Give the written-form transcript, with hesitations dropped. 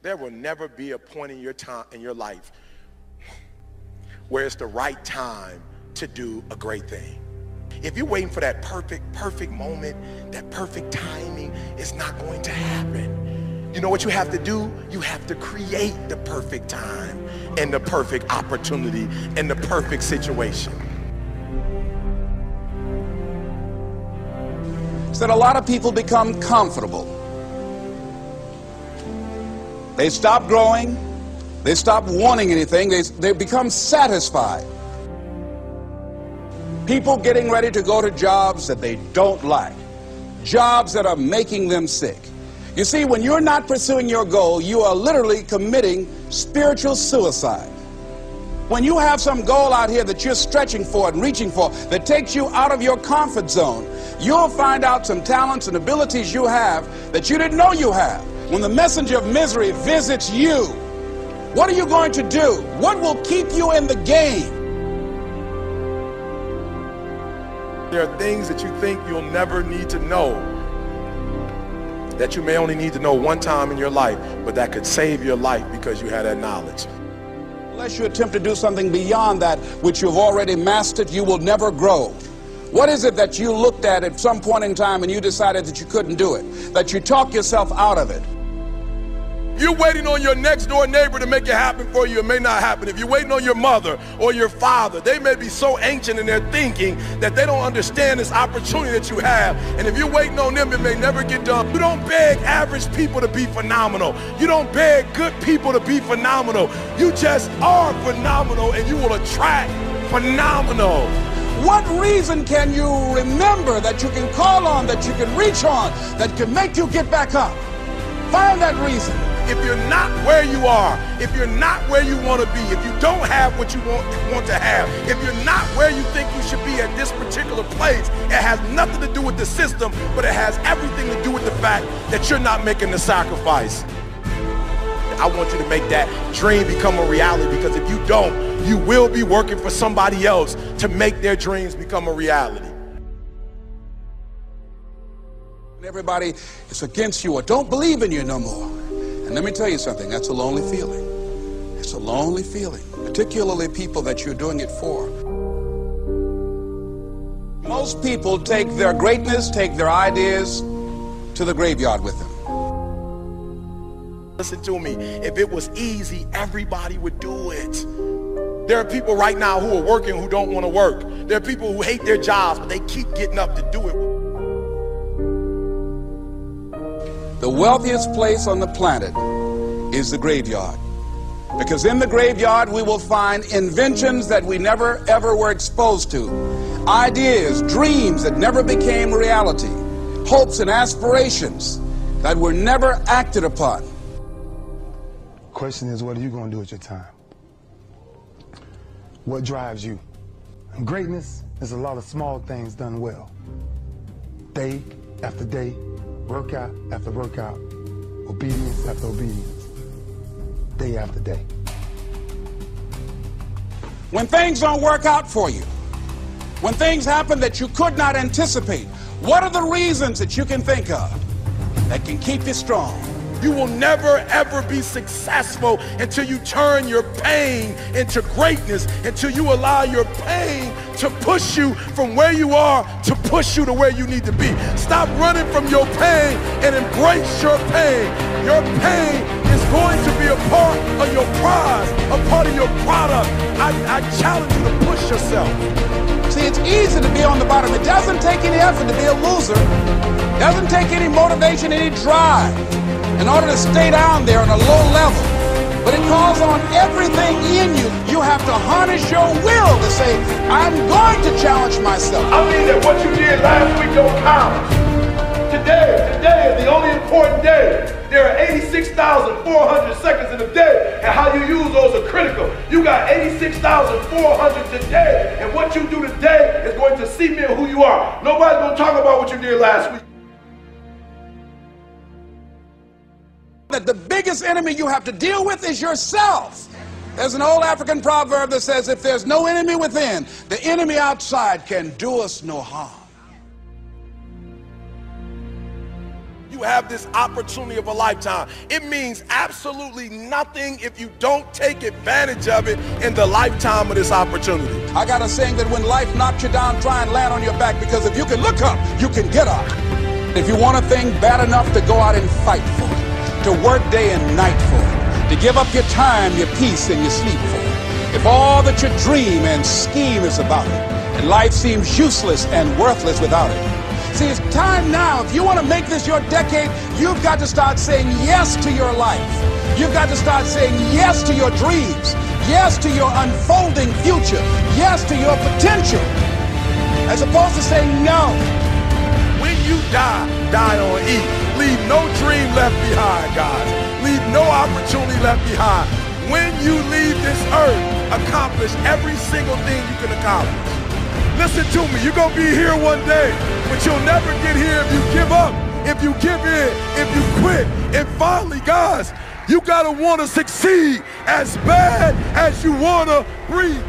There will never be a point in your life where it's the right time to do a great thing. If you're waiting for that perfect moment, that perfect timing, it's not going to happen. You know what you have to do? You have to create the perfect time and the perfect opportunity and the perfect situation. It's that a lot of people become comfortable. They stop growing. They stop wanting anything. They become satisfied. People getting ready to go to jobs that they don't like, jobs that are making them sick. You see, when you're not pursuing your goal, you are literally committing spiritual suicide. When you have some goal out here that you're stretching for and reaching for that takes you out of your comfort zone, you'll find out some talents and abilities you have that you didn't know you have. When the messenger of misery visits you, what are you going to do? What will keep you in the game? There are things that you think you'll never need to know, that you may only need to know one time in your life, but that could save your life because you had that knowledge. Unless you attempt to do something beyond that which you've already mastered, you will never grow. What is it that you looked at some point in time and you decided that you couldn't do it, that you talked yourself out of it? You're waiting on your next door neighbor to make it happen for you, it may not happen. If you're waiting on your mother or your father, they may be so ancient in their thinking that they don't understand this opportunity that you have. And if you're waiting on them, it may never get done. You don't beg average people to be phenomenal. You don't beg good people to be phenomenal. You just are phenomenal and you will attract phenomenal. What reason can you remember that you can call on, that you can reach on, that can make you get back up? Find that reason. If you're not where you are, if you're not where you want to be, if you don't have what you want to have, if you're not where you think you should be at this particular place, it has nothing to do with the system, but it has everything to do with the fact that you're not making the sacrifice. I want you to make that dream become a reality, because if you don't, you will be working for somebody else to make their dreams become a reality. Everybody is against you or don't believe in you no more. And let me tell you something, that's a lonely feeling. It's a lonely feeling, particularly people that you're doing it for. Most people take their greatness, take their ideas to the graveyard with them. Listen to me, if it was easy, everybody would do it. There are people right now who are working who don't want to work. There are people who hate their jobs, but they keep getting up to do it. The wealthiest place on the planet is the graveyard. Because in the graveyard we will find inventions that we never ever were exposed to. Ideas, dreams that never became reality. Hopes and aspirations that were never acted upon. Question is, what are you going to do with your time? What drives you? And greatness is a lot of small things done well. Day after day, workout after workout, obedience after obedience, day after day. When things don't work out for you, when things happen that you could not anticipate, what are the reasons that you can think of that can keep you strong? You will never ever be successful until you turn your pain into greatness, until you allow your pain to push you from where you are to push you to where you need to be. Stop running from your pain and embrace your pain. Your pain is going to be a part of your prize, a part of your product. I challenge you to push yourself. See, it's easy to be on the bottom. It doesn't take any effort to be a loser. It doesn't take any motivation, any drive in order to stay down there on a low level. But it calls on everything in you. You have to harness your will to say, I'm going to challenge myself. I mean that what you did last week don't count. Today is the only important day. There are 86,400 seconds in a day, and how you use those are critical. You got 86,400 today, and what you do today is going to cement who you are. Nobody's going to talk about what you did last week. That the biggest enemy you have to deal with is yourself. There's an old African proverb that says, if there's no enemy within, the enemy outside can do us no harm. you have this opportunity of a lifetime. It means absolutely nothing if you don't take advantage of it in the lifetime of this opportunity. I got a saying that when life knocks you down, try and land on your back, because if you can look up, you can get up. If you want a thing bad enough to go out and fight for it, to work day and night for it, to give up your time, your peace, and your sleep for it, if all that you dream and scheme is about it, and life seems useless and worthless without it. See, it's time now. If you want to make this your decade, you've got to start saying yes to your life. You've got to start saying yes to your dreams, yes to your unfolding future, yes to your potential, as opposed to saying no. When you die, die on E. Leave no dream left behind, guys. Leave no opportunity left behind. When you leave this earth, accomplish every single thing you can accomplish. Listen to me, you're going to be here one day, but you'll never get here if you give up, if you give in, if you quit. And finally, guys, you got to want to succeed as bad as you want to breathe.